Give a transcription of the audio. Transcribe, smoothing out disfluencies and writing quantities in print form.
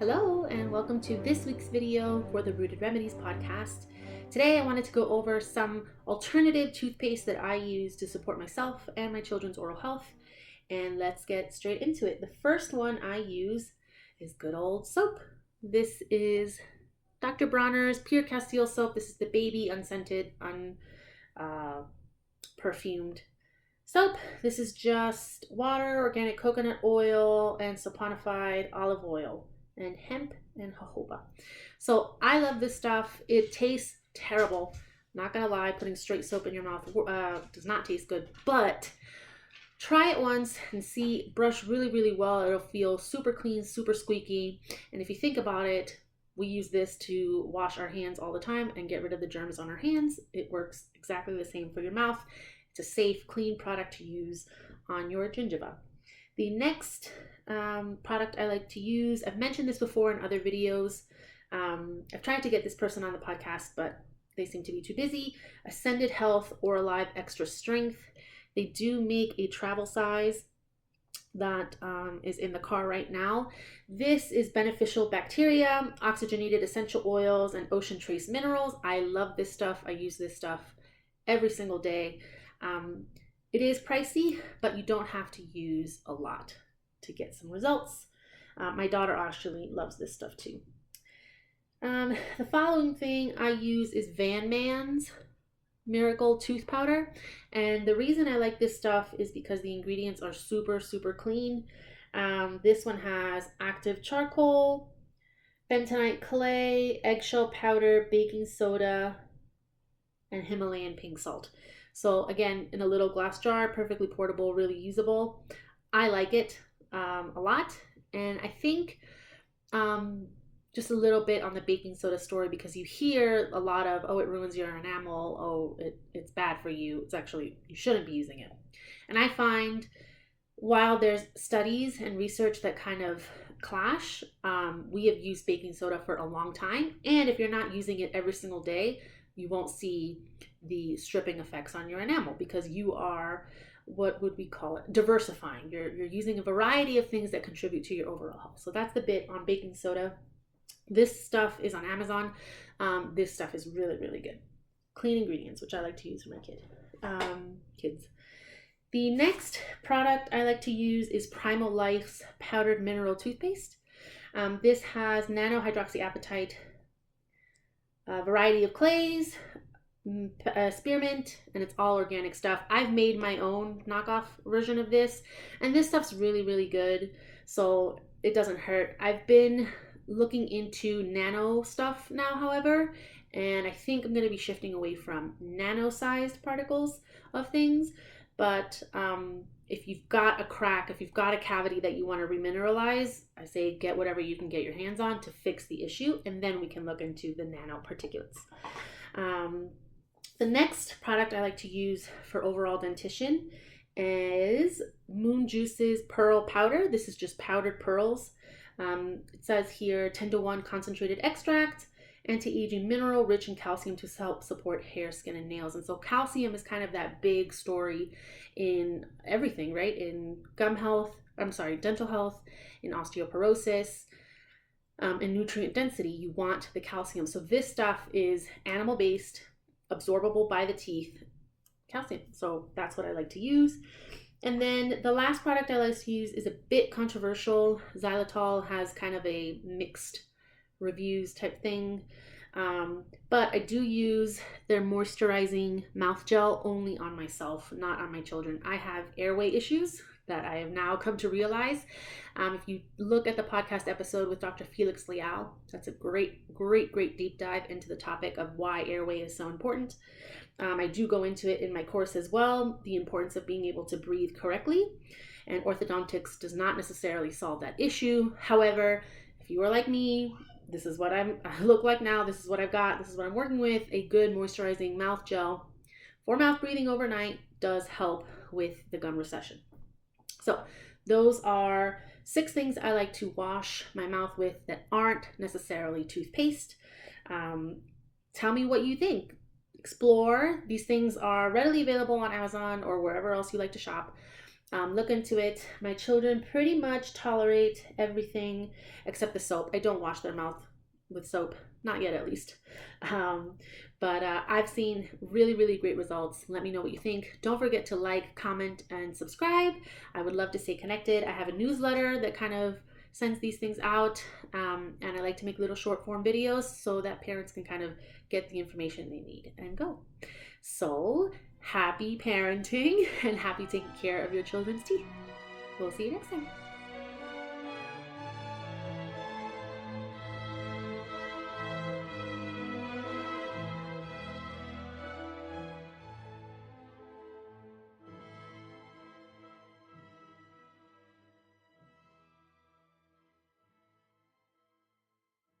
Hello and welcome to this week's video for the Rooted Remedies podcast. Today I wanted to go over some alternative toothpaste that I use to support myself and my children's oral health, and let's get straight into it. The first one I use is good old soap. This is Dr. Bronner's Pure Castile soap. This is the baby unscented, perfumed soap. This is just water, organic coconut oil, and saponified olive oil, and hemp and jojoba. So I love this stuff. It tastes terrible. Not gonna lie, putting straight soap in your mouth does not taste good, but try it once and see. Brush really well. It'll feel super clean, super squeaky. And if you think about it, we use this to wash our hands all the time and get rid of the germs on our hands. It works exactly the same for your mouth. It's a safe, clean product to use on your gingiva. The next product I like to use, I've mentioned this before in other videos. I've tried to get this person on the podcast, but they seem to be too busy. Ascended Health Oralive Extra Strength. They do make a travel size that is in the car right now. This is beneficial bacteria, oxygenated essential oils, and ocean trace minerals. I love this stuff. I use this stuff every single day. It is pricey, but you don't have to use a lot to get some results. My daughter actually loves this stuff too. The following thing I use is Van Man's Miracle Tooth Powder. And the reason I like this stuff is because the ingredients are super clean. This one has active charcoal, bentonite clay, eggshell powder, baking soda, and Himalayan pink salt. So again, in a little glass jar, perfectly portable, really usable. I like it a lot. And I think just a little bit on the baking soda story, because you hear a lot of, oh, it ruins your enamel, oh, it's bad for you. It's actually, you shouldn't be using it. And I find while there's studies and research that kind of clash, we have used baking soda for a long time. And if you're not using it every single day, you won't see the stripping effects on your enamel, because you are, what would we call it, diversifying. You're using a variety of things that contribute to your overall health. So that's the bit on baking soda. This stuff is on Amazon. This stuff is really good. Clean ingredients, which I like to use for my kids. The next product I like to use is Primal Life's powdered mineral toothpaste. This has nanohydroxyapatite, a variety of clays, spearmint, and it's all organic stuff. I've made my own knockoff version of this, and this stuff's really good, so it doesn't hurt. I've been looking into nano stuff now, however, and I think I'm going to be shifting away from nano-sized particles of things. But if you've got a crack, if you've got a cavity that you want to remineralize, I say get whatever you can get your hands on to fix the issue, and then we can look into the nanoparticulates. The next product I like to use for overall dentition is Moon Juice's Pearl Powder. This is just powdered pearls. It says here 10:1 concentrated extract, anti-aging mineral, rich in calcium to help support hair, skin, and nails. And so calcium is kind of that big story in everything, right? In dental health, in osteoporosis, and nutrient density. You want the calcium. So this stuff is animal-based, absorbable by the teeth, calcium. So that's what I like to use. And then the last product I like to use is a bit controversial. Xylitol has kind of a mixed reviews type thing. But I do use their moisturizing mouth gel only on myself, not on my children. I have airway issues that I have now come to realize. If you look at the podcast episode with Dr. Felix Leal, that's a great deep dive into the topic of why airway is so important. I do go into it in my course as well, the importance of being able to breathe correctly. And orthodontics does not necessarily solve that issue. However, if you are like me, this is what I look like now. This is what I've got. This is what I'm working with. A good moisturizing mouth gel for mouth breathing overnight does help with the gum recession. So those are 6 things I like to wash my mouth with that aren't necessarily toothpaste. Tell me what you think. Explore. These things are readily available on Amazon or wherever else you like to shop. Look into it. My children pretty much tolerate everything except the soap. I don't wash their mouth with soap, not yet at least. Um, but I've seen really, really great results. Let me know what you think. Don't forget to like, comment, and subscribe. I would love to stay connected. I have a newsletter that kind of sends these things out, and I like to make little short form videos so that parents can kind of get the information they need and go. So happy parenting and happy taking care of your children's teeth. We'll see you next time.